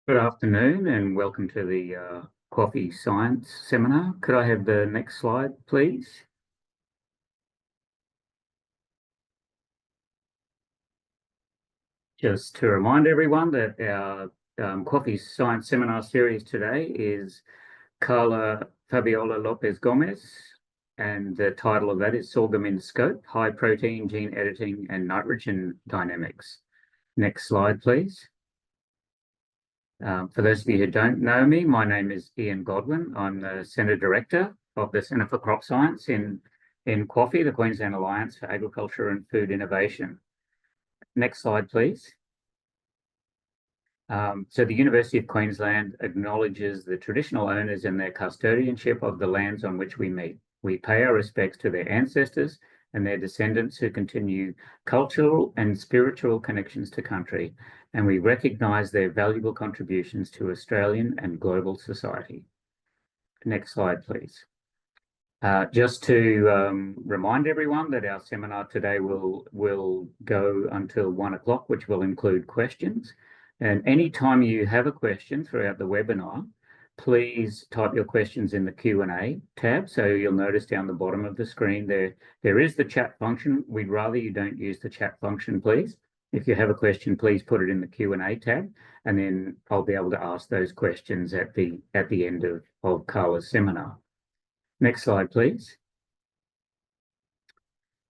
Good afternoon and welcome to the Coffee Science Seminar. Could I have the next slide, please? Just to remind everyone that our Coffee Science Seminar series today is Carla Fabiola Lopez Gomez, and the title of that is Sorghum in Scope, High Protein Gene Editing and Nitrogen Dynamics. Next slide, please. For those of you who don't know me, my name is Ian Godwin. I'm the Centre Director of the Centre for Crop Science in QAFI, the Queensland Alliance for Agriculture and Food Innovation. Next slide, please. So the University of Queensland acknowledges the traditional owners and their custodianship of the lands on which we meet. We pay our respects to their ancestors and their descendants who continue cultural and spiritual connections to country, and we recognise their valuable contributions to Australian and global society. Next slide, please. Just to remind everyone that our seminar today will go until 1 o'clock, which will include questions. And anytime you have a question throughout the webinar, please type your questions in the Q&A tab. So you'll notice down the bottom of the screen there is the chat function. We'd rather you don't use the chat function, please. If you have a question, please put it in the Q&A tab, and then I'll be able to ask those questions at the end of Carla's seminar. Next slide, please.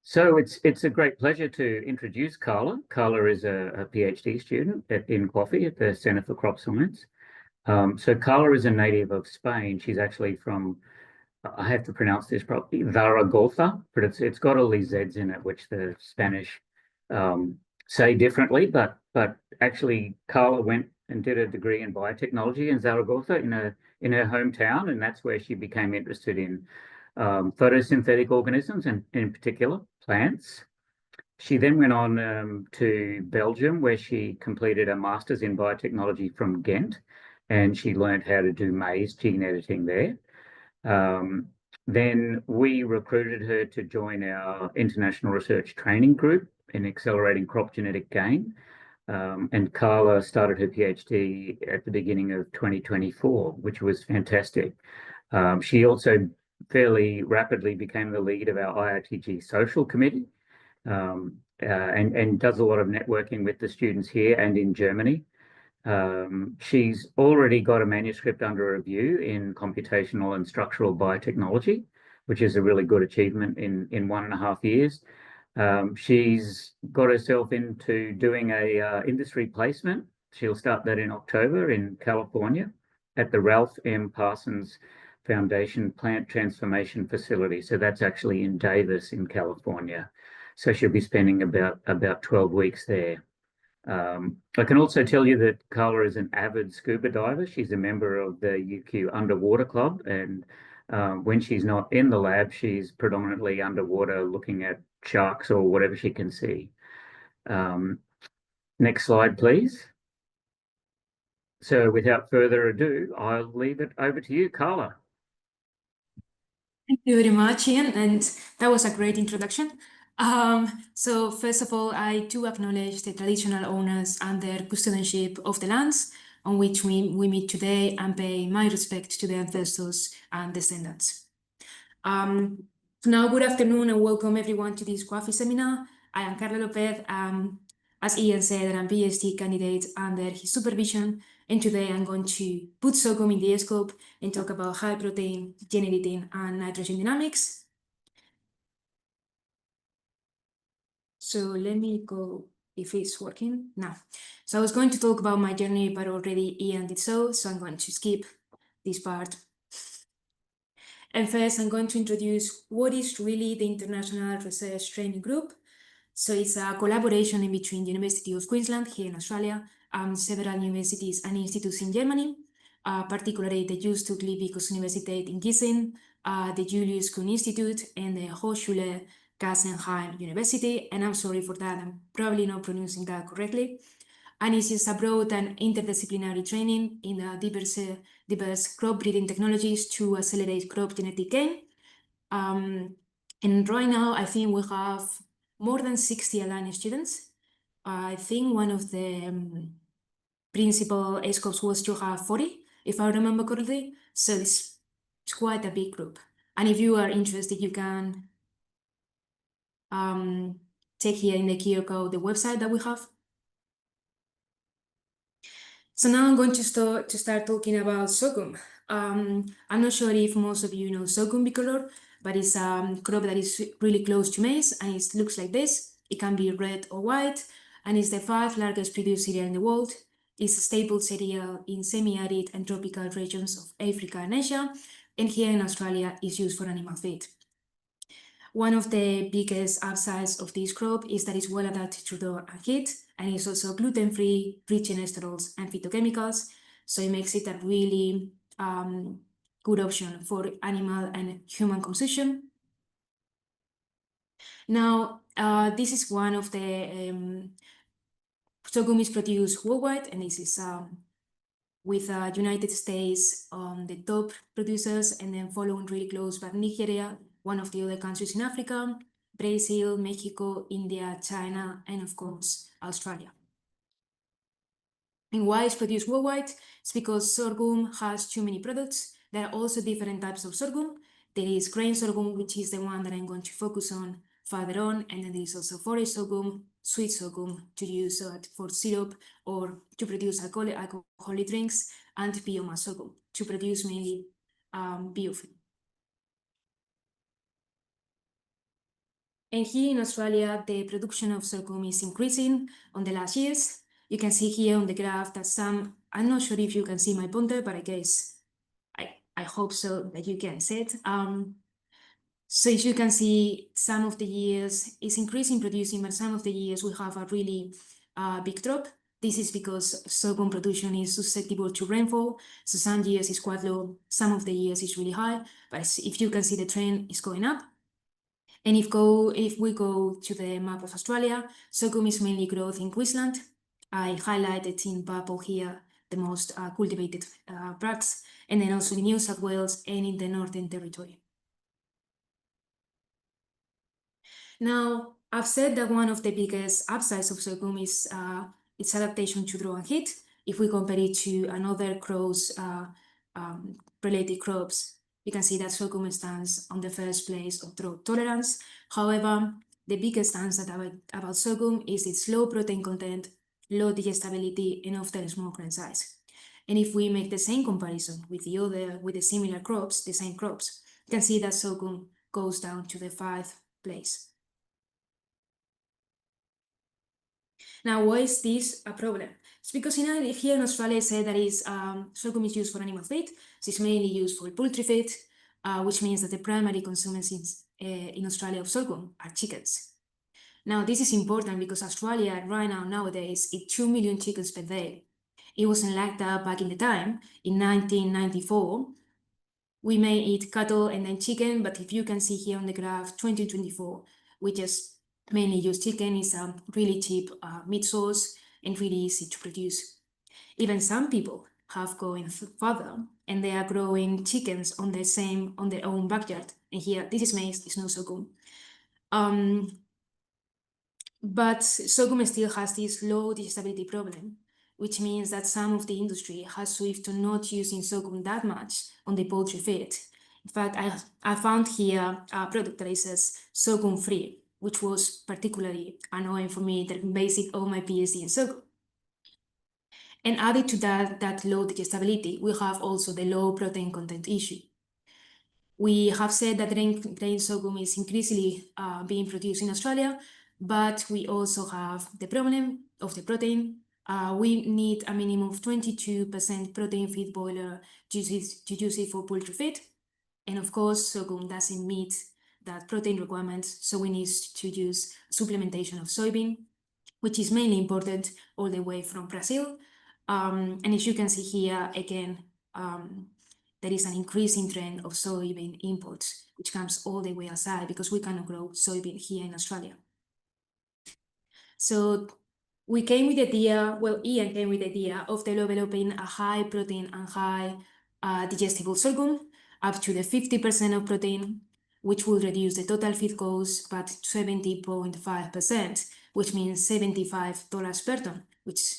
So it's a great pleasure to introduce Carla. Carla is a PhD student in QAFI at the Centre for Crop Science. So Carla is a native of Spain. She's actually from, I have to pronounce this properly, Zaragoza, but it's got all these Z's in it, which the Spanish say differently. But actually, Carla went and did a degree in biotechnology in Zaragoza in her hometown, and that's where she became interested in photosynthetic organisms and in particular plants. She then went on to Belgium, where she completed a master's in biotechnology from Ghent, and she learned how to do maize gene editing there. Then we recruited her to join our international research training group in accelerating crop genetic gain. And Carla started her PhD at the beginning of 2024, which was fantastic. She also fairly rapidly became the lead of our IRTG social committee, and does a lot of networking with the students here and in Germany. She's already got a manuscript under review in computational and structural biotechnology, which is a really good achievement in 1.5 years. She's got herself into doing a industry placement. She'll start that in October in California at the Ralph M. Parsons Foundation Plant Transformation Facility. So that's actually in Davis in California. So she'll be spending about 12 weeks there. I can also tell you that Carla is an avid scuba diver. She's a member of the UQ Underwater Club, and when she's not in the lab, she's predominantly underwater looking at sharks or whatever she can see. Next slide, please. So without further ado, I'll leave it over to you, Carla. Thank you very much, Ian, and that was a great introduction. So first of all, I do acknowledge the traditional owners and their custodianship of the lands on which we meet today, and pay my respect to their ancestors and descendants. Now, good afternoon and welcome everyone to this QAFI seminar. I am Carla Lopez. As Ian said, I'm a PhD candidate under his supervision, and today I'm going to put sorghum in the scope and talk about high protein, gene editing, and nitrogen dynamics. So let me go, if it's working now. So I was going to talk about my journey, but already Ian did so I'm going to skip this part. And first, I'm going to introduce what is really the International Research Training Group. So it's a collaboration in between the University of Queensland here in Australia and several universities and institutes in Germany, particularly the Justus Liebig Universität in Gießen, the Julius Kuhn Institute, and the Hochschule Gassenheim University. And I'm sorry for that, I'm probably not pronouncing that correctly. And it's just a broad and interdisciplinary training in diverse crop breeding technologies to accelerate crop genetic gain. And right now, I think we have more than 60 aligned students. I think one of the principal scopes was to have 40, if I remember correctly. So it's quite a big group. And if you are interested, you can check here in the QR code the website that we have. So now I'm going to start talking about sorghum. I'm not sure if most of you know sorghum bicolor, but it's a crop that is really close to maize, and it looks like this. It can be red or white, and it's the 5th largest produced cereal in the world. It's a staple cereal in semi-arid and tropical regions of Africa and Asia, and here in Australia it's used for animal feed. One of the biggest upsides of this crop is that it's well adapted to drought and heat, and it's also gluten-free, rich in esters and phytochemicals, so it makes it a really good option for animal and human consumption. Now, this is one of the sorghum is produced worldwide, and this is with United States on the top producers, and then following really close by Nigeria, one of the other countries in Africa, Brazil, Mexico, India, China, and of course, Australia. And why it's produced worldwide? It's because sorghum has too many products. There are also different types of sorghum. There is grain sorghum, which is the one that I'm going to focus on further on, and then there is also forage sorghum, sweet sorghum to use for syrup or to produce alcoholic drinks, and biomass sorghum to produce mainly biofuel. And here in Australia, the production of sorghum is increasing on the last years. You can see here on the graph that I'm not sure if you can see my pointer, but I guess I hope so that you can see it. So as you can see, some of the years is increasing producing, but some of the years we have a really big drop. This is because sorghum production is susceptible to rainfall. So some years is quite low, some of the years is really high, but if you can see the trend is going up. And if we go to the map of Australia, sorghum is mainly growth in Queensland. I highlighted in purple here the most cultivated parts, and then also in New South Wales and in the Northern Territory. Now, I've said that one of the biggest upsides of sorghum is its adaptation to drought and heat. If we compare it to another crops, related crops, you can see that sorghum stands on the first place of drought tolerance. However, the biggest downside about sorghum is its low protein content, low digestibility, and often small grain size. And if we make the same comparison with the similar crops, the same crops, you can see that sorghum goes down to the 5th place. Now, why is this a problem? It's because here in Australia, I said that sorghum is used for animal feed. So it's mainly used for poultry feed, which means that the primary consumers in Australia of sorghum are chickens. Now, this is important because Australia right now, nowadays, eats 2 million chickens per day. It wasn't like that back in the time. In 1994, we may eat cattle and then chicken, but if you can see here on the graph, 2024, we just mainly use chicken. It's a really cheap meat source and really easy to produce. Even some people have gone further and they are growing chickens on their own backyard. And here, this is maize, it's not sorghum. But sorghum still has this low digestibility problem, which means that some of the industry has switched to not using sorghum that much on the poultry feed. In fact, I found here a product that says sorghum free, which was particularly annoying for me that based all my PhD in sorghum. And added to that low digestibility, we have also the low protein content issue. We have said that grain sorghum is increasingly being produced in Australia, but we also have the problem of the protein. We need a minimum of 22% protein feed boiler to use it for poultry feed. And of course, sorghum doesn't meet that protein requirements, so we need to use supplementation of soybean, which is mainly imported all the way from Brazil. And as you can see here, again, there is an increasing trend of soybean imports, which comes all the way outside because we cannot grow soybean here in Australia. So we came with the idea, Ian came with the idea of developing a high protein and high digestible sorghum up to the 50% of protein, which will reduce the total feed cost by 70.5%, which means $75 per ton, which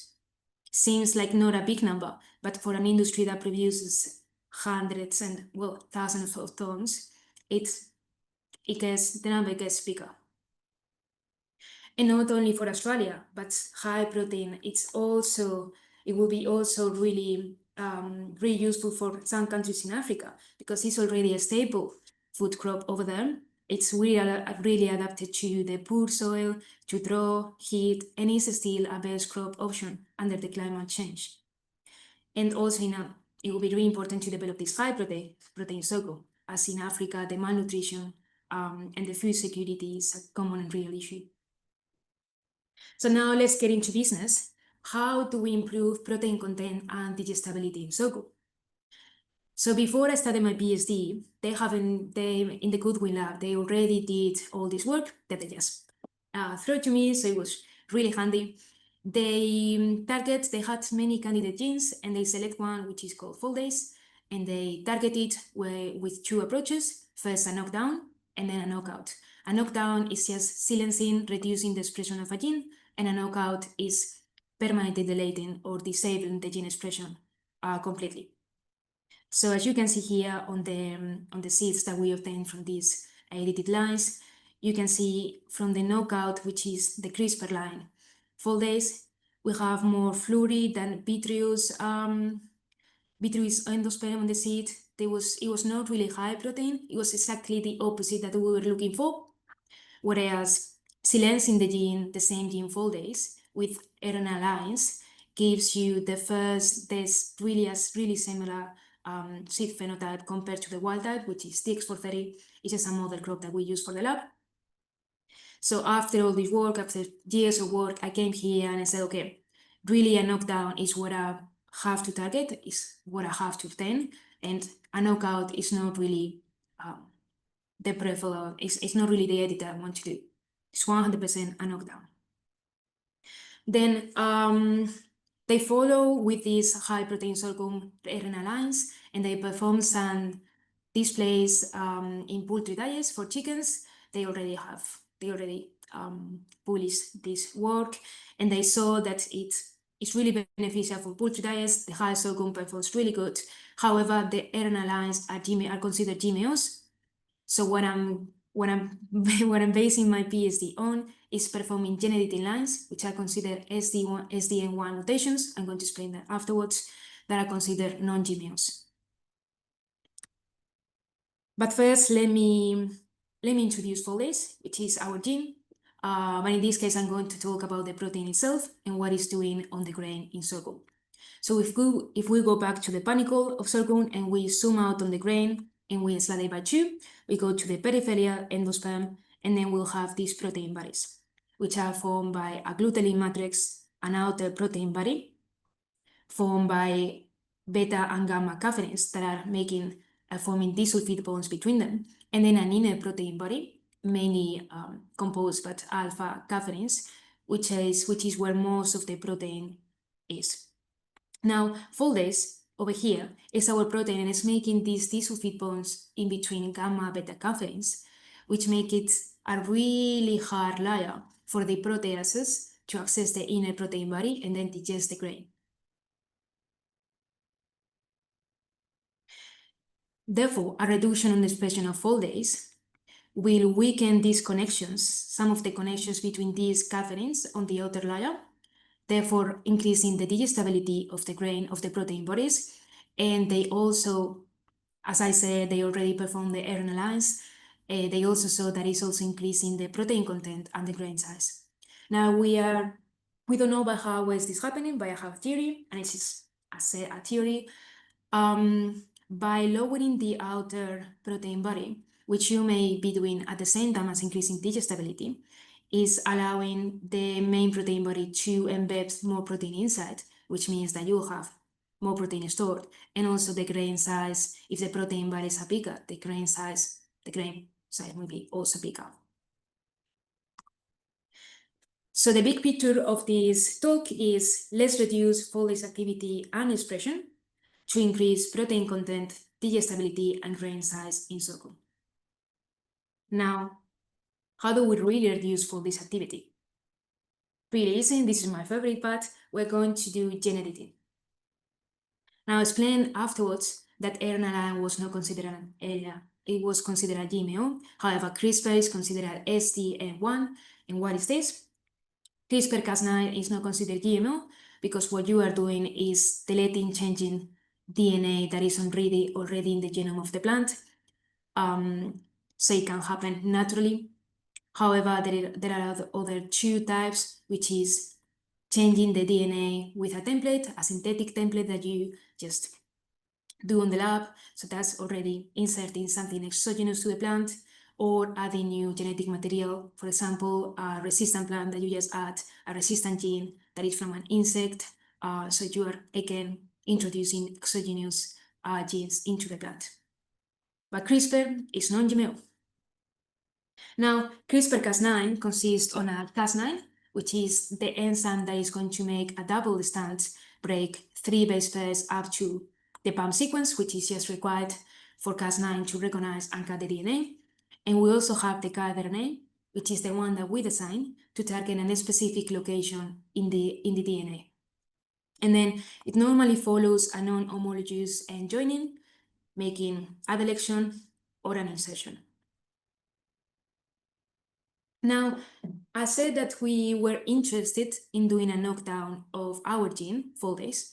seems like not a big number, but for an industry that produces hundreds and, well, thousands of tons, the number gets bigger. And not only for Australia, but high protein, it will be also really, really useful for some countries in Africa, because it's already a staple food crop over there. It's really adapted to the poor soil, to drought, heat, and is still a best crop option under the climate change. And also it will be really important to develop this high protein sorghum, as in Africa, the malnutrition and the food security is a common and real issue. So now let's get into business. How do we improve protein content and digestibility in sorghum? So before I started my PhD, in the Goodwin lab, they already did all this work that they just threw to me, so it was really handy. They had many candidate genes, and they select one which is called FOLDASE, and they target it with two approaches. First, a knockdown, and then a knockout. A knockdown is just silencing, reducing the expression of a gene, and a knockout is permanently deleting or disabling the gene expression completely. So as you can see here on the seeds that we obtained from these edited lines, you can see from the knockout, which is the CRISPR line, FOLDASE, we have more fluoride than vitreous endosperm on the seed. It was not really high protein. It was exactly the opposite that we were looking for. Whereas silencing the same gene FOLDASE with RNA lines gives you this really similar seed phenotype compared to the wild type, which is TX430. It's just a model crop that we use for the lab. So after all this work, after years of work, I came here and I said, okay, really a knockdown is what I have to target, is what I have to obtain. And a knockout is not really the preferred, it's not really the edit that I want to do. It's 100% a knockdown. Then they follow with these high protein sorghum RNA lines, and they perform some displays in poultry diets for chickens. They already published this work, and they saw that it's really beneficial for poultry diets. The high sorghum performs really good. However, the RNA lines are considered GMOs. So what I'm basing my PhD on is performing gene editing lines, which are considered SDN1 mutations. I'm going to explain that afterwards, that are considered non-GMOs. But first, let me introduce FOLDASE, which is our gene. But in this case, I'm going to talk about the protein itself and what it's doing on the grain in sorghum. So if we go back to the panicle of sorghum and we zoom out on the grain and we slide it by 2, we go to the peripheral endosperm, and then we'll have these protein bodies, which are formed by a glutenin matrix, an outer protein body, formed by beta and gamma caffeines that are forming disulfide bonds between them, and then an inner protein body, mainly composed by alpha caffeines, which is where most of the protein is. Now, FOLDASE over here is our protein, and it's making these disulfide bonds in between gamma beta caffeines, which make it a really hard layer for the proteases to access the inner protein body and then digest the grain. Therefore, a reduction on the expression of FOLDASE will weaken these connections, some of the connections between these caffeines on the outer layer, therefore increasing the digestibility of the grain of the protein bodies. And they also, as I said, they already performed the RNA lines. They also saw that it's also increasing the protein content and the grain size. Now we don't know by how is this happening, but I have a theory, and it's just a theory. By lowering the outer protein body, which you may be doing at the same time as increasing digestibility, is allowing the main protein body to embed more protein inside, which means that you have more protein stored, and also the grain size. If the protein bodies are bigger, the grain size will be also bigger. So the big picture of this talk is let's reduce FOLDASE activity and expression to increase protein content, digestibility, and grain size in sorghum. Now, how do we really reduce FOLDASE activity? Pretty easy, this is my favorite part. We're going to do gene editing. Now, I'll explain afterwards that RNA was not considered an area. It was considered a GMO. However, CRISPR is considered SDN1. And what is this? CRISPR-Cas9 is not considered GMO because what you are doing is deleting, changing DNA that is already in the genome of the plant. So it can happen naturally. However, there are other two types, which is changing the DNA with a template, a synthetic template that you just do on the lab. So that's already inserting something exogenous to the plant, or adding new genetic material. For example, a resistant plant that you just add a resistant gene that is from an insect. So you are again introducing exogenous genes into the plant. But CRISPR is non-GMO. Now, CRISPR-Cas9 consists on a Cas9, which is the enzyme that is going to make a double strand break 3 base pairs up to the PAM sequence, which is just required for Cas9 to recognize and cut the DNA. And we also have the guide-RNA, which is the one that we design to target a specific location in the DNA. And then it normally follows a non-homologous end joining, making a deletion or an insertion. Now, I said that we were interested in doing a knockdown of our gene, FOLDASE.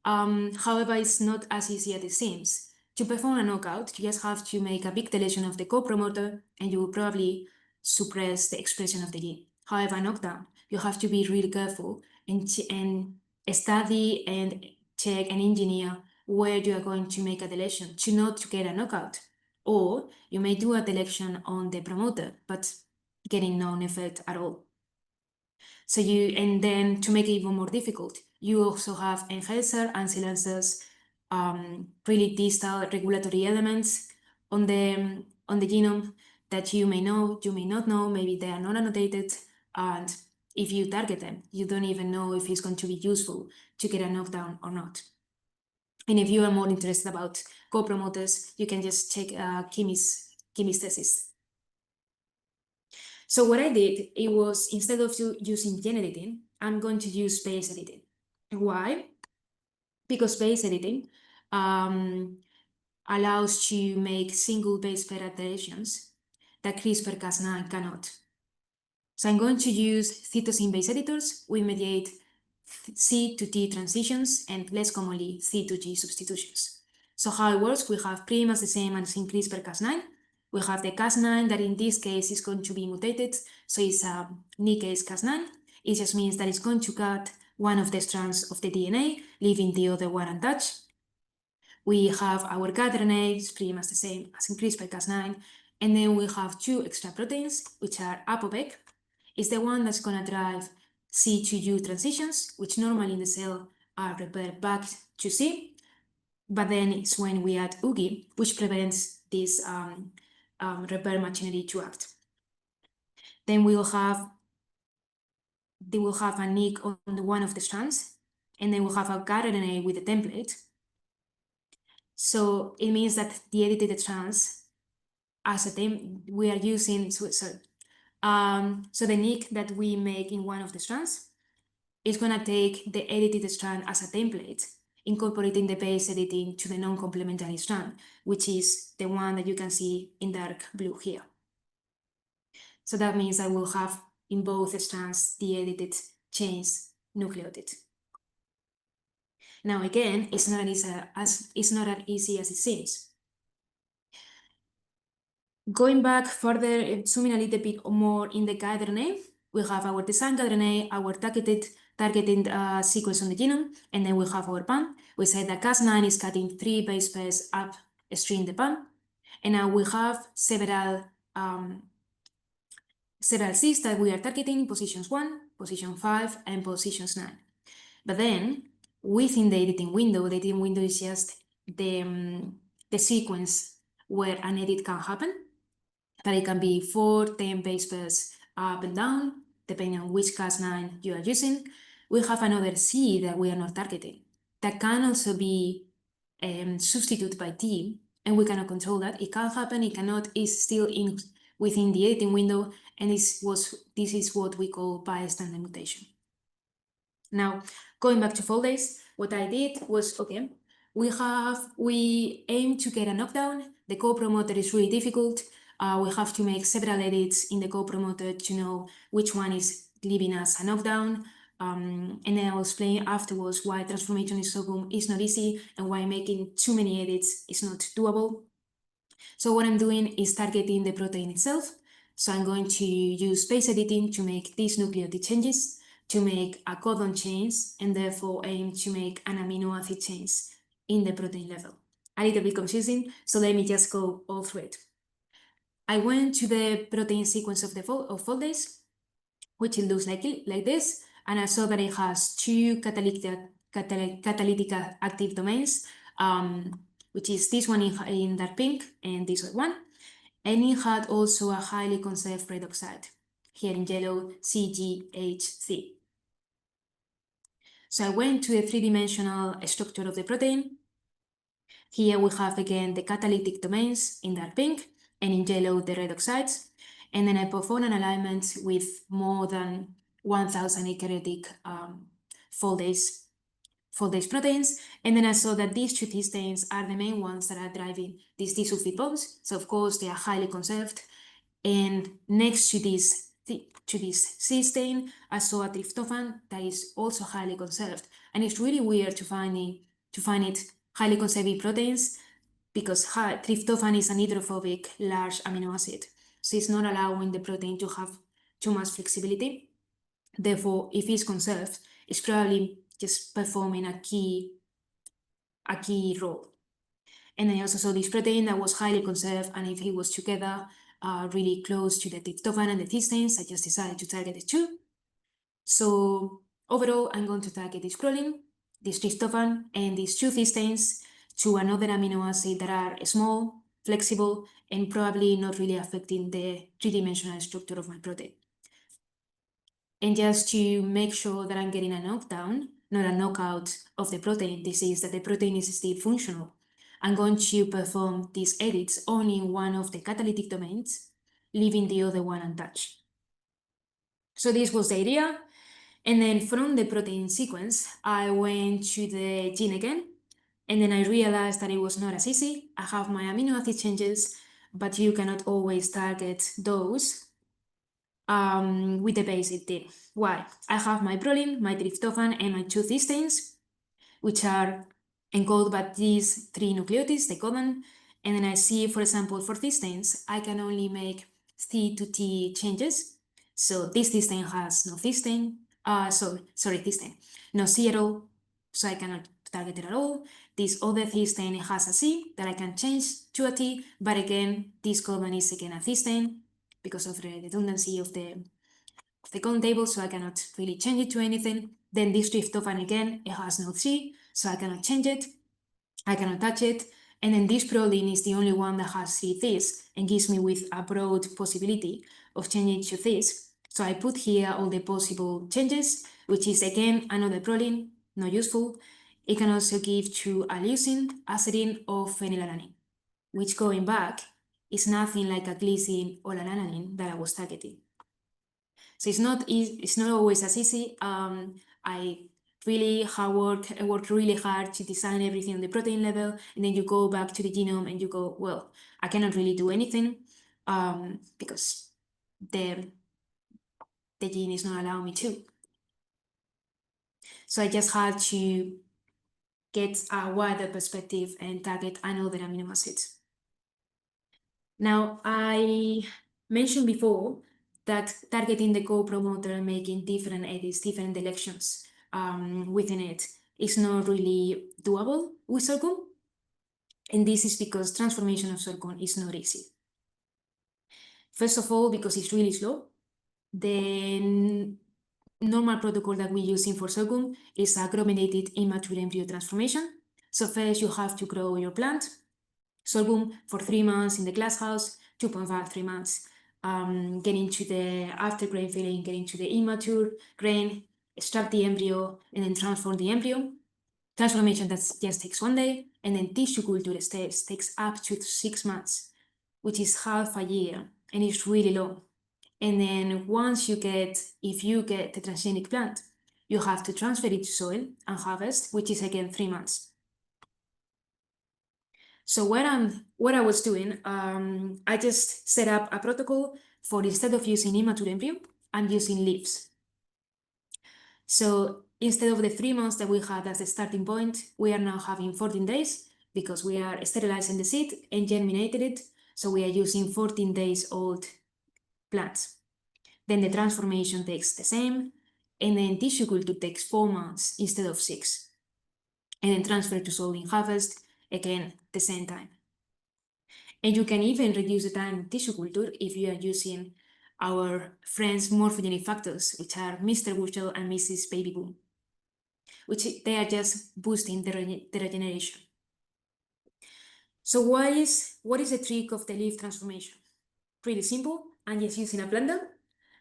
However, it's not as easy as it seems. To perform a knockout, you just have to make a big deletion of the co-promoter, and you will probably suppress the expression of the gene. However, knockdown, you have to be really careful and study and check and engineer where you are going to make a deletion to not to get a knockout. Or you may do a deletion on the promoter, but getting no effect at all. So and then to make it even more difficult, you also have enhancer and silencers, really distal regulatory elements on the genome that you may know, you may not know, maybe they are not annotated, and if you target them, you don't even know if it's going to be useful to get a knockdown or not. And if you are more interested about co-promoters, you can just check chemisthesis. So what I did, it was, instead of using gene editing, I'm going to use base editing. Why? Because base editing allows to make single base pair alterations that CRISPR-Cas9 cannot. So I'm going to use cytosine base editors. We mediate C to T transitions and less commonly C to G substitutions. So how it works, we have pretty much the same as in CRISPR-Cas9. We have the Cas9 that in this case is going to be mutated. So it's a nickase Cas9. It just means that it's going to cut one of the strands of the DNA, leaving the other one untouched. We have our guide-RNA, it's pretty much the same as in CRISPR-Cas9. And then we have 2 extra proteins, which are abiotic. It's the one that's going to drive C to U transitions, which normally in the cell are repaired back to C. But then it's when we add UGI, which prevents this repair machinery to act. Then they will have a nick on one of the strands, and then we'll have a guide-RNA with a template. So it means that the edited strands, as a we are using, so the nick that we make in one of the strands is going to take the edited strand as a template, incorporating the base editing to the non-complementary strand, which is the one that you can see in dark blue here. So that means I will have in both strands the edited chains nucleotide. Now again, it's not as easy as it seems. Going back further, zooming a little bit more in the guide-RNA, we have our design guide-RNA, our targeting sequence on the genome, and then we have our PAM. We said that Cas9 is cutting 3 base pairs upstream the PAM, and now we have several Cs that we are targeting, positions 1, position 5, and positions 9. But then, within the editing window is just the sequence where an edit can happen. That it can be 4, 10 base pairs up and down, depending on which Cas9 you are using. We have another C that we are not targeting. That can also be substituted by T, and we cannot control that. It can happen, it cannot, it's still in within the editing window, and this is what we call bystander mutation. Now, going back to FOLDASE, what I did was, okay, we aim to get a knockdown. The co-promoter is really difficult. We have to make several edits in the co-promoter to know which one is giving us a knockdown. And then I'll explain afterwards why transformation in sorghum is not easy and why making too many edits is not doable. So what I'm doing is targeting the protein itself. So I'm going to use base editing to make these nucleotide changes, to make a codon change, and therefore aim to make an amino acid change in the protein level. A little bit confusing, so let me just go all through it. I went to the protein sequence of FOLDASE, which it looks like this, and I saw that it has two catalytic active domains, which is this one in dark pink and this one. And it had also a highly conserved redox site, here in yellow, CGHC. So I went to the three-dimensional structure of the protein. Here we have again the catalytic domains in dark pink, and in yellow the redox sites. And then I performed an alignment with more than 1,000 eukaryotic FOLDASE proteins, and then I saw that these two cysteines are the main ones that are driving these disulfide bonds. So of course they are highly conserved. And next to this cysteine, I saw a tryptophan that is also highly conserved. And it's really weird to find it highly conserved proteins, because tryptophan is an hydrophobic large amino acid. So it's not allowing the protein to have too much flexibility. Therefore, if it's conserved, it's probably just performing a key role. And I also saw this protein that was highly conserved, and if it was together really close to the tryptophan and the cysteines, I just decided to target the two. So overall, I'm going to target this proline, this tryptophan, and these two cysteines to another amino acid that are small, flexible, and probably not really affecting the three-dimensional structure of my protein. And just to make sure that I'm getting a knockdown, not a knockout of the protein, this is that the protein is still functional, I'm going to perform these edits only in one of the catalytic domains, leaving the other one untouched. So this was the idea. And then from the protein sequence, I went to the gene again, and then I realized that it was not as easy. I have my amino acid changes, but you cannot always target those with the base editing. Why? I have my proline, my tryptophan, and my two cysteines, which are encoded by these three nucleotides, the codon. And then I see, for example, for cysteines, I can only make C to T changes. So this cysteine has no cysteine, cysteine, no C at all, so I cannot target it at all. This other cysteine has a C that I can change to a T, but again, this codon is again a cysteine because of the redundancy of the codon table, so I cannot really change it to anything. Then this tryptophan again, it has no C, so I cannot change it, I cannot touch it. And then this proline is the only one that has 3 Cs and gives me with a broad possibility of changing to this. So I put here all the possible changes, which is again another proline, not useful. It can also give to a leucine, acidine, or phenylalanine, which going back is nothing like a glycine or alanine that I was targeting. So it's not always as easy. I worked really hard to design everything on the protein level, and then you go back to the genome and you go, well, I cannot really do anything because the gene is not allowing me to. So I just had to get a wider perspective and target another amino acids. Now, I mentioned before that targeting the co-promoter and making different edits, different deletions within it is not really doable with sorghum. And this is because transformation of sorghum is not easy. First of all, because it's really slow. The normal protocol that we use in for sorghum is a brominated immature embryo transformation. So first you have to grow your plant, sorghum, for 3 months in the glass house, 2.5, 3 months. Get into the after grain filling, get into the immature grain, extract the embryo, and then transform the embryo. Transformation that just takes 1 day, and then tissue culture stage takes up to 6 months, which is half a year. and it's really long. And then once you get, if you get the transgenic plant, you have to transfer it to soil and harvest, which is again 3 months. So what I was doing, I just set up a protocol for, instead of using immature embryo, I'm using leaves. So instead of the 3 months that we had as the starting point, we are now having 14 days because we are sterilizing the seed and germinated it. So we are using 14 days old plants. Then the transformation takes the same, and then tissue culture takes 4 months instead of 6. And then transfer to soil in harvest, again, the same time. And you can even reduce the time in tissue culture if you are using our friends' morphogenic factors, which are Mr. Bushel and Mrs. Baby Boom, which they are just boosting the regeneration. So what is the trick of the leaf transformation? Pretty simple. I'm just using a blender.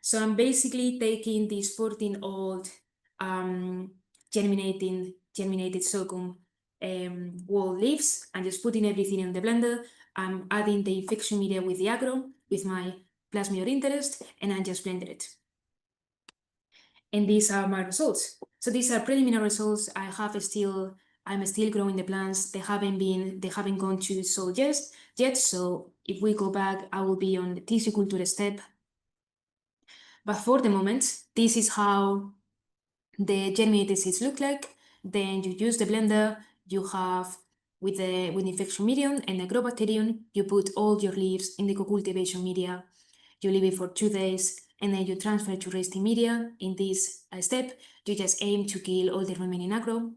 So I'm basically taking these 14 old germinated sorghum wall leaves and just putting everything in the blender. I'm adding the infection media with the agro, with my plasmid of interest, and I just blended it. And these are my results. So these are preliminary results. I'm still growing the plants. They haven't gone to soil yet. So if we go back, I will be on the tissue culture step. But for the moment, this is how the germinated seeds look like. Then you use the blender. You have with the infection medium and the agrobacterium, you put all your leaves in the co-cultivation media. You leave it for 2 days, and then you transfer to resting media. In this step, you just aim to kill all the remaining agro,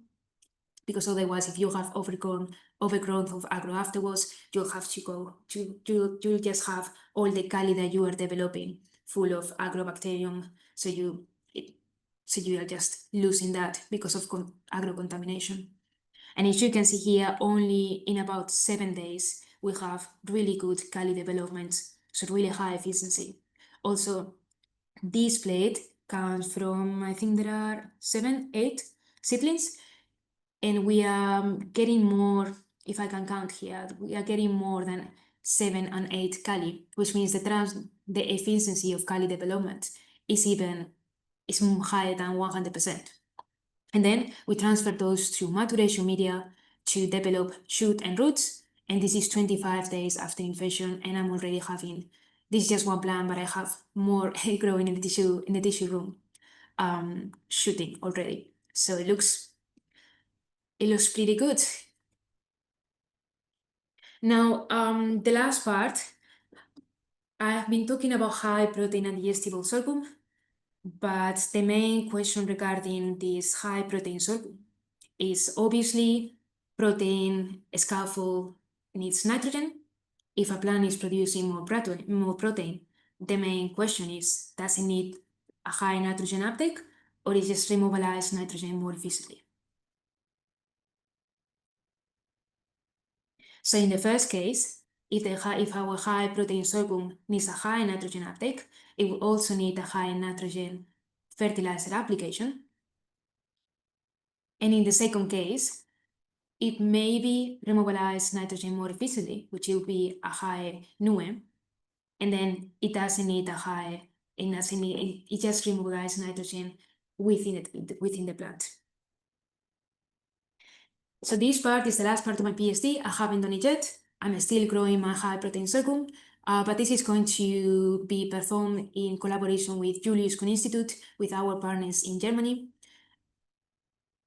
because otherwise, if you have overgrowth of agro afterwards, you'll have to go to, you'll just have all the cali that you are developing full of agrobacterium. So you are just losing that because of agro contamination. And as you can see here, only in about 7 days, we have really good cali development, so really high efficiency. Also, this plate comes from, I think there are 7, 8 seedlings, and we are getting more, if I can count here, we are getting more than 7 and 8 cali, which means the efficiency of cali development is higher than 100%. And then we transfer those to maturation media to develop shoot and roots. And this is 25 days after infection. And I'm already having, this is just one plant, but I have more growing in the tissue room, shooting already. So it looks pretty good. Now, the last part, I have been talking about high protein and digestible sorghum, but the main question regarding this high protein sorghum is obviously protein scaffold needs nitrogen. If a plant is producing more protein, the main question is, does it need a high nitrogen uptake, or is it just remobilize nitrogen more efficiently? So in the first case, if our high protein sorghum needs a high nitrogen uptake, it will also need a high nitrogen fertilizer application. And in the second case, it maybe remobilize nitrogen more efficiently, which will be a high NUE, and then it doesn't need a high, it just remobilize nitrogen within the plant. So this part is the last part of my PhD. I haven't done it yet. I'm still growing my high protein sorghum, but this is going to be performed in collaboration with Julius Kuhn Institute, with our partners in Germany.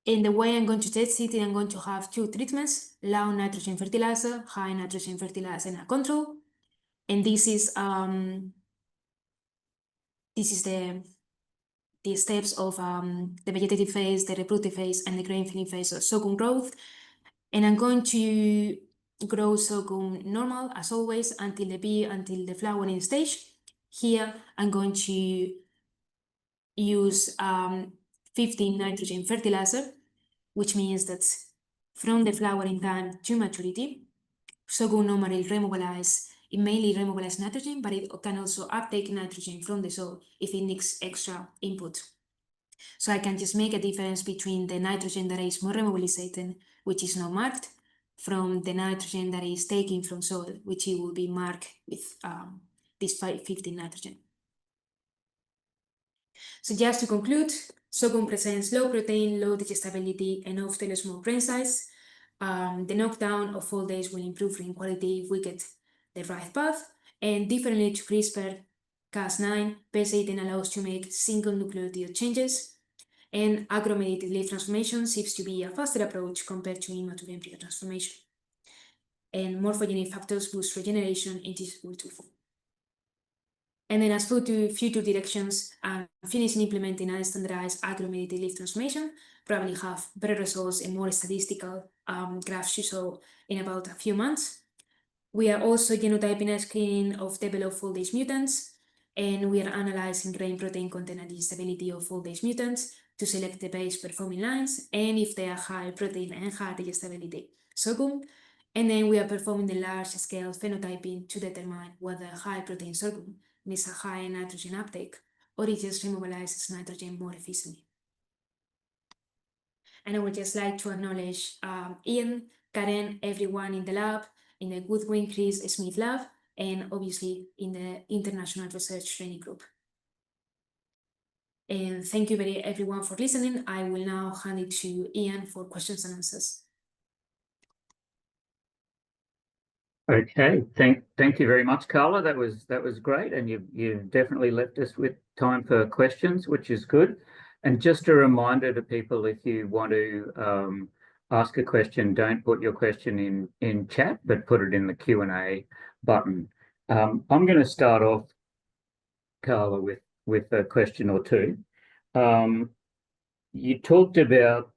And the way I'm going to test it, I'm going to have 2 treatments: low nitrogen fertilizer, high nitrogen fertilizer, and a control. And this is the steps of the vegetative phase, the reproductive phase, and the grain filling phase of sorghum growth. And I'm going to grow sorghum normal, as always, until the flowering stage. Here, I'm going to use 15 nitrogen fertilizer, which means that from the flowering time to maturity, sorghum normally it mainly remobilize nitrogen, but it can also uptake nitrogen from the soil if it needs extra input. So I can just make a difference between the nitrogen that is more remobilized, which is not marked, from the nitrogen that is taken from soil, which it will be marked with this 550 nitrogen. So just to conclude, sorghum presents low protein, low digestibility, and often a small grain size. The knockdown of FOLDASE will improve ring quality if we get the right path, and differently to CRISPR-Cas9, base editing allows to make single nucleotide changes, and agro-mediated leaf transformation seems to be a faster approach compared to immature embryo transformation. And morphogenic factors boost regeneration in tissue culture. And then as for to future directions, finishing implementing a standardized agro-mediated leaf transformation, probably have better results and more statistical graphs to show in about a few months. We are also genotyping and screening of developed FOLDASE mutants, and we are analyzing grain protein content and digestibility of FOLDASE mutants to select the best performing lines, and if they are high protein and high digestibility, sorghum. And then we are performing the large-scale phenotyping to determine whether high protein sorghum needs a high nitrogen uptake, or it just remobilizes nitrogen more efficiently. And I would just like to acknowledge Ian, Karen, everyone in the lab, in the Goodwin Chris Smith lab, and obviously in the International Research Training Group. And thank you everyone for listening. I will now hand it to Ian for questions and answers. Okay, thank you very much, Carla. That was great, and you've definitely left us with time for questions, which is good. And just a reminder to people, if you want to ask a question, don't put your question in chat, but put it in the Q&A button. I'm going to start off, Carla, with a question or two. You talked about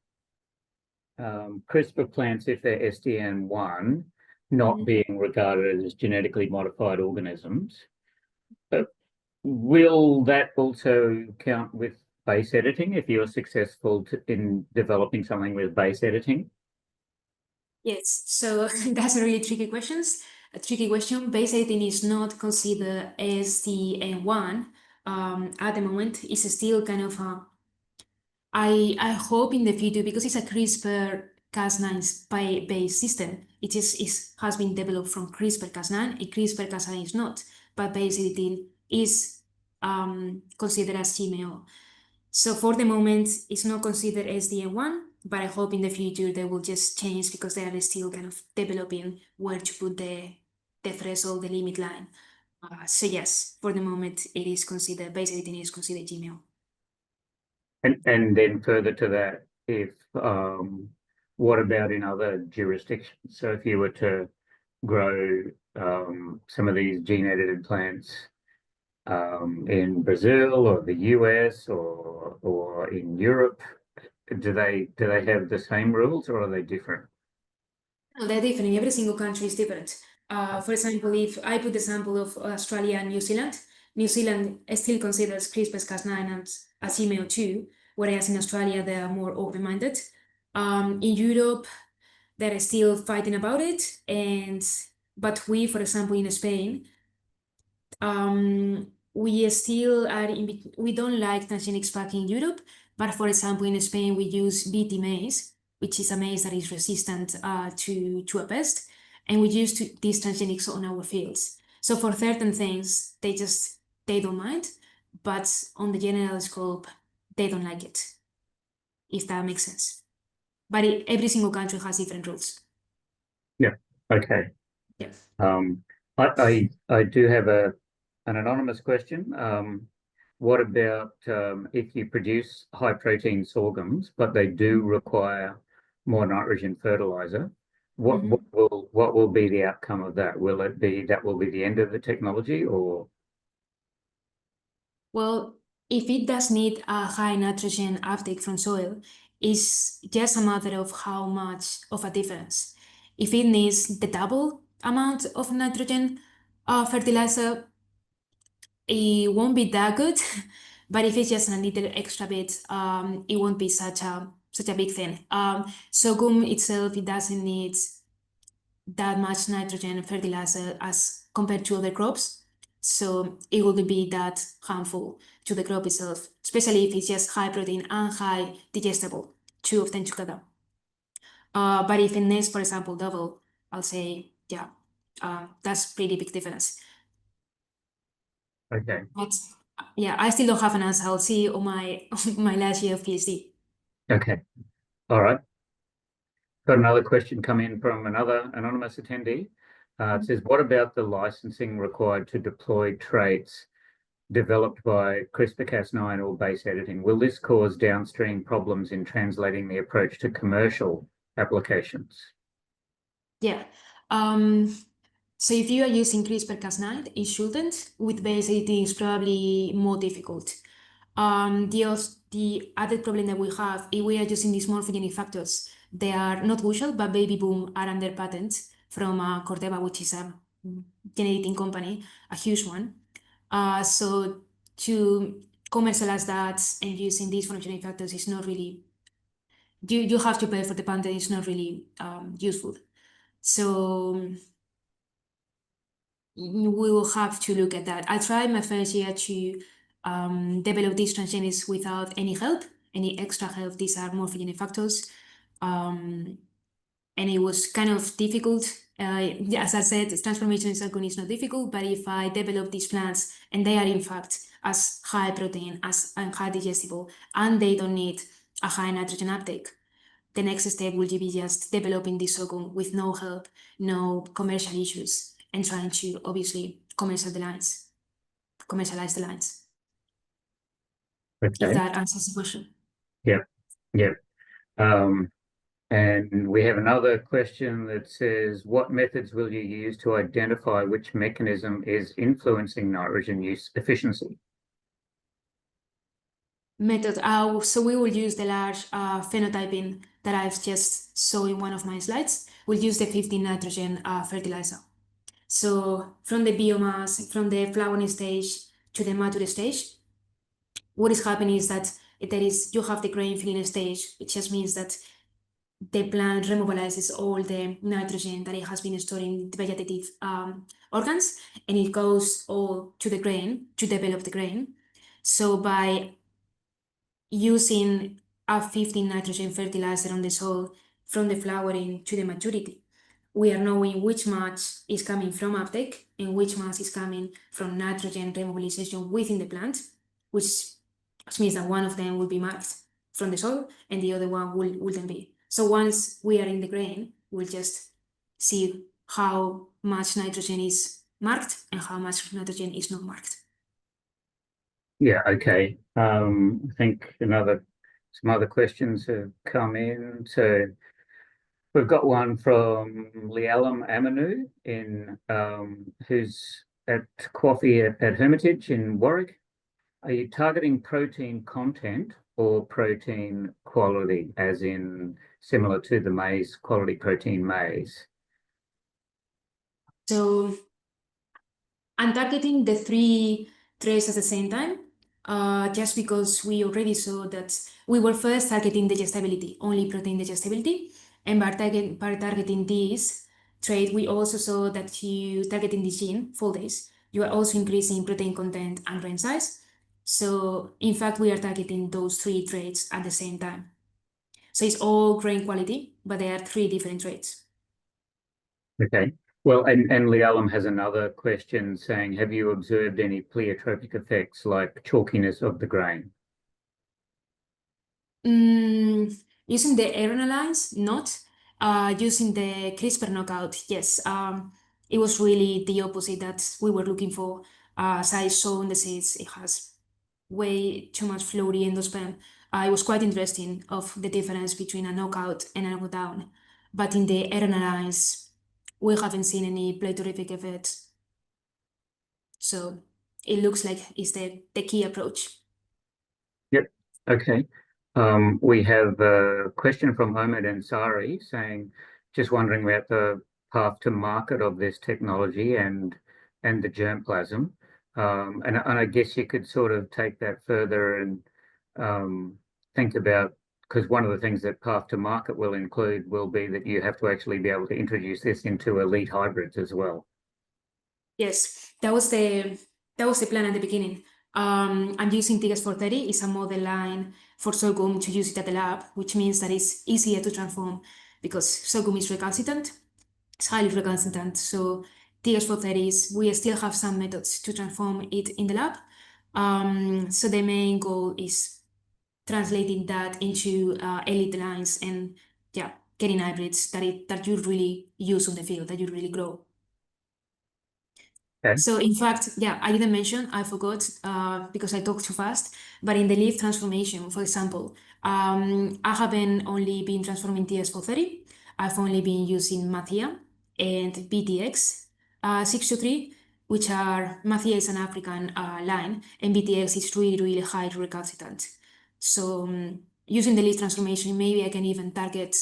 CRISPR plants, if they're SDN1, not being regarded as genetically modified organisms. Will that also count with base editing if you're successful in developing something with base editing? Yes, so that's a really tricky question. Base editing is not considered SDN1 at the moment. It's still kind of a, I hope in the future, because it's a CRISPR-Cas9 based system, it has been developed from CRISPR-Cas9, and CRISPR-Cas9 is not, but base editing is considered as GMO. So for the moment, it's not considered SDN1, but I hope in the future they will just change because they are still kind of developing where to put the threshold, the limit line. So yes, for the moment, it is considered, base editing is considered GMO. And then further to that, if what about in other jurisdictions? So if you were to grow some of these gene-edited plants in Brazil or the US or in Europe, do they have the same rules, or are they different? No, they're different. Every single country is different. For example, if I put the example of Australia and New Zealand still considers CRISPR-Cas9 as GMO too, whereas in Australia they are more open-minded. In Europe, they're still fighting about it, but we, for example, in Spain, we still are we don't like transgenics back in Europe, but for example, in Spain, we use BT maize, which is a maize that is resistant to a pest, and we use these transgenics on our fields. So for certain things, they don't mind, but on the general scope, they don't like it, if that makes sense. But every single country has different rules. Yeah. Okay. Yeah. I do have an anonymous question. What about if you produce high protein sorghums, but they do require more nitrogen fertilizer? What will be the outcome of that? Will it be that will be the end of the technology, or? Well, if it does need a high nitrogen uptake from soil, it's just a matter of how much of a difference. If it needs the double amount of nitrogen fertilizer, it won't be that good. But if it's just a little extra bit, it won't be such a big thing. Sorghum itself, it doesn't need that much nitrogen fertilizer as compared to other crops. So it wouldn't be that harmful to the crop itself, especially if it's just high protein and high digestible, two of them together. But if it needs, for example, double, I'll say, yeah, that's pretty big difference. Okay. But yeah, I still don't have an answer. I'll see on my my last year of PhD. Okay. All right. Got another question come in from another anonymous attendee. It says, what about the licensing required to deploy traits developed by CRISPR-Cas9 or base editing? Will this cause downstream problems in translating the approach to commercial applications? Yeah. So if you are using CRISPR-Cas9, it shouldn't. With base editing, it's probably more difficult. The added problem that we have, if we are using these morphogenic factors, they are not usual, but Baby Boom are under patent from Corteva, which is a gene editing company, a huge one. So to commercialize that and using these morphogenic factors is not really, you have to pay for the patent, it's not really useful. So we will have to look at that. I tried my first year to develop these transgenics without any help, any extra help. These are morphogenic factors. And it was kind of difficult. As I said, transformation in Sorghum is not difficult, but if I develop these plants and they are in fact as high protein, as high digestible, and they don't need a high nitrogen uptake, the next step will be just developing this sorghum with no help, no commercial issues, and trying to obviously commercialize the lines. If Okay. that answers the question. Yep. Yep. And we have another question that says, what methods will you use to identify which mechanism is influencing nitrogen use efficiency? Method. So we will use the large phenotyping that I've just saw in one of my slides. We'll use the 15 nitrogen fertilizer. So from the biomass, from the flowering stage to the mature stage, what is happening is that you have the grain filling stage, which just means that the plant remobilizes all the nitrogen that it has been storing in the vegetative organs, and it goes all to the grain to develop the grain. So by using a 15 nitrogen fertilizer on the soil from the flowering to the maturity, we are knowing which much is coming from uptake and which much is coming from nitrogen remobilization within the plant, which means that one of them will be marked from the soil and the other one wouldn't be. So once we are in the grain, we'll just see how much nitrogen is marked and how much nitrogen is not marked. Yeah, okay. I think some other questions have come in. So we've got one from Lialam Amanu who's at Coffee at Hermitage in Warwick. Are you targeting protein content or protein quality, as in similar to the maize quality protein maize? So I'm targeting the 3 traits at the same time, just because we already saw that we were first targeting digestibility, only protein digestibility. And by targeting this trait, we also saw that you targeting this gene, FOLDASE, you are also increasing protein content and grain size. So in fact, we are targeting those 3 traits at the same time. So it's all grain quality, but there are 3 different traits. Okay. Well, and Lialam has another question saying, have you observed any pleiotropic effects like chalkiness of the grain? Using the RNA lines, not. Using the CRISPR knockout, yes. It was really the opposite that we were looking for. As I saw in the seeds, it has way too much floaty endosperm. It was quite interesting of the difference between a knockout and a knockdown. But in the RNA lines, we haven't seen any pleiotropic effects. So it looks like it's the key approach. Yep. Okay. We have a question from Ahmed Ansari saying, just wondering about the path to market of this technology and the germplasm. And I guess you could sort of take that further and think about, because one of the things that path to market will include will be that you have to actually be able to introduce this into elite hybrids as well. Yes, that was the plan at the beginning. I'm using TX430. It's a model line for sorghum to use it at the lab, which means that it's easier to transform because sorghum is recalcitrant. It's highly recalcitrant, so TS430s, we still have some methods to transform it in the lab. So the main goal is translating that into elite lines and yeah, getting hybrids that you really use on the field, that you really grow. Okay. So in fact, yeah, I didn't mention, I forgot because I talked too fast, but in the leaf transformation, for example, I haven't only been transforming TS430, I've only been using Mathia and BTX 623, which are Mathia is an African line, and BTX is really, really high recalcitrant. So using the leaf transformation, maybe I can even target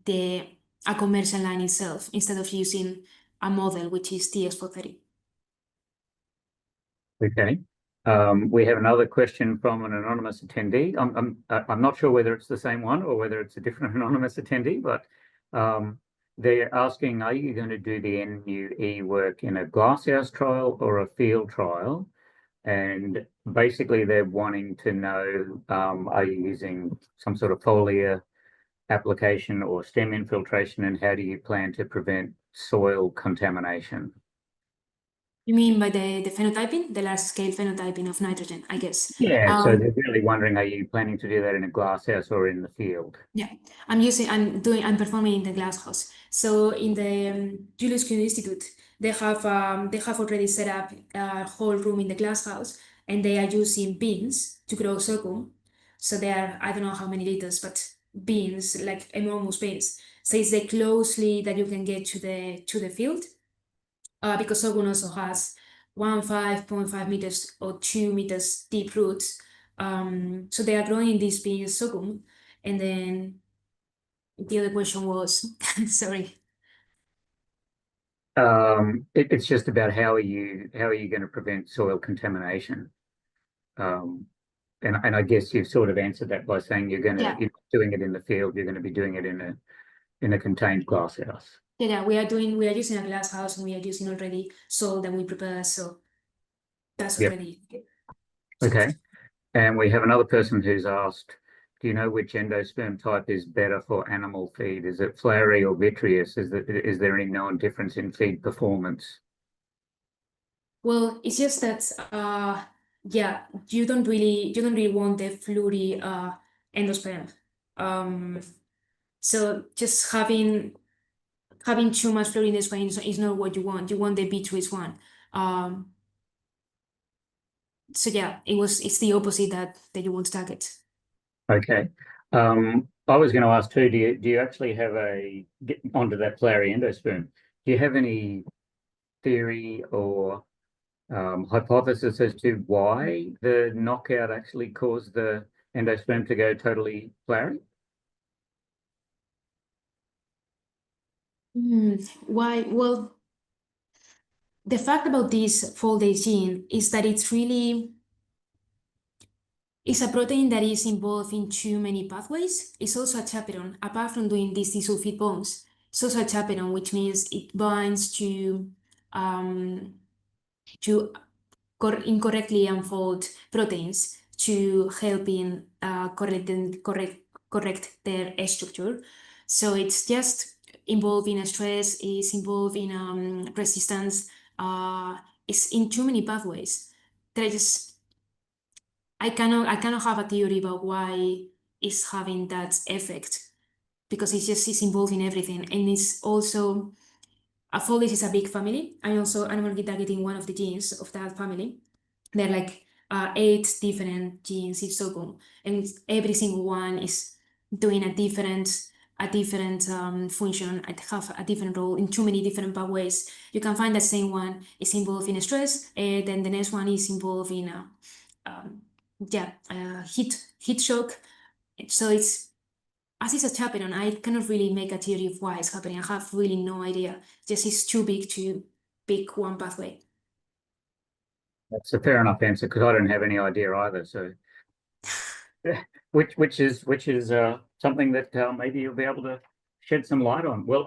a commercial line itself instead of using a model which is TS430. Okay. We have another question from an anonymous attendee. I'm not sure whether it's the same one or whether it's a different anonymous attendee, but they're asking, are you going to do the NUE work in a glasshouse trial or a field trial? And basically they're wanting to know, are you using some sort of foliar application or stem infiltration, and how do you plan to prevent soil contamination? You mean by the phenotyping, the large scale phenotyping of nitrogen, I guess. Yeah, so they're really wondering, are you planning to do that in a glasshouse or in the field? Yeah, I'm performing in the glasshouse. So in the Julius Kühn Institute, they have already set up a whole room in the glasshouse, and they are using beans to grow sorghum. So they are, I don't know how many liters, but beans, like enormous beans. So it's the closely that you can get to the field. Because sorghum also has 5.5 meters or 2 meters deep roots. So they are growing these beans sorghum. And then the other question was, sorry. It's just about how are you going to prevent soil contamination? And I guess you've sort of answered that by saying you're Yeah, doing it in the field, you're going to be doing it in a contained glasshouse. yeah, we are using a glass house and we are using already soil that we prepare. So that's Yep. already Okay. And we have another person who's asked, do you know which endosperm type is better for animal feed? Is it flowery or vitreous? Is there any known difference in feed performance? Well, it's just that yeah, you don't really want the fluory endosperm. So just having too much fluorine in this way is not what you want. You want the vitreous one. So yeah, it's the opposite that you want to target. Okay. I was going to ask too, do you actually have get onto that flowery endosperm? Do you have any theory or hypothesis as to why the knockout actually caused the endosperm to go totally flowery? Why? Well, the fact about this FOLDASE gene is that it's a protein that is involved in too many pathways. It's also a chaperone. Apart from doing these disulfide bonds, it's also a chaperone, which means it binds um, to incorrectly unfold proteins to help in correct their structure. So it's just involved in stress, it's involved in resistance, it's in too many pathways that I cannot have a theory about why it's having that effect because it's involved in everything, and it's also FOLDASE is a big family. I'm only targeting one of the genes of that family. There are like 8 different genes in sorghum, and every single one is doing a different function. It have a different role in too many different pathways. You can find that same one is involved in stress, then the next one is involved in um, heat shock. So it's as it's a chaperone, I cannot really make a theory of why it's happening. I have really no idea. Just it's too big to pick one pathway. That's a fair enough answer because I don't have any idea either. So, which is something that maybe you'll be able to shed some light on. Well,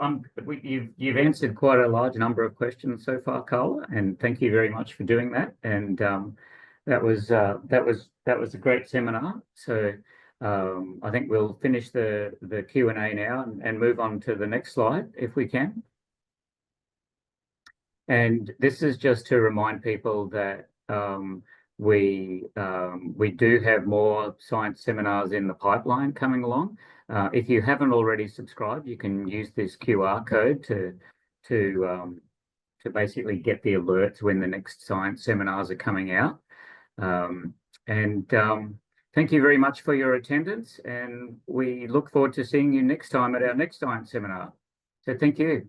you've answered quite a large number of questions so far, Carla, and thank you very much for doing that. And that was a great seminar. So I think we'll finish the Q&A now and move on to the next slide if we can. And this is just to remind people that we do have more science seminars in the pipeline coming along. If you haven't already subscribed, you can use this QR code to basically get the alerts when the next science seminars are coming out. Thank you very much for your attendance, and we look forward to seeing you next time at our next science seminar. So thank you.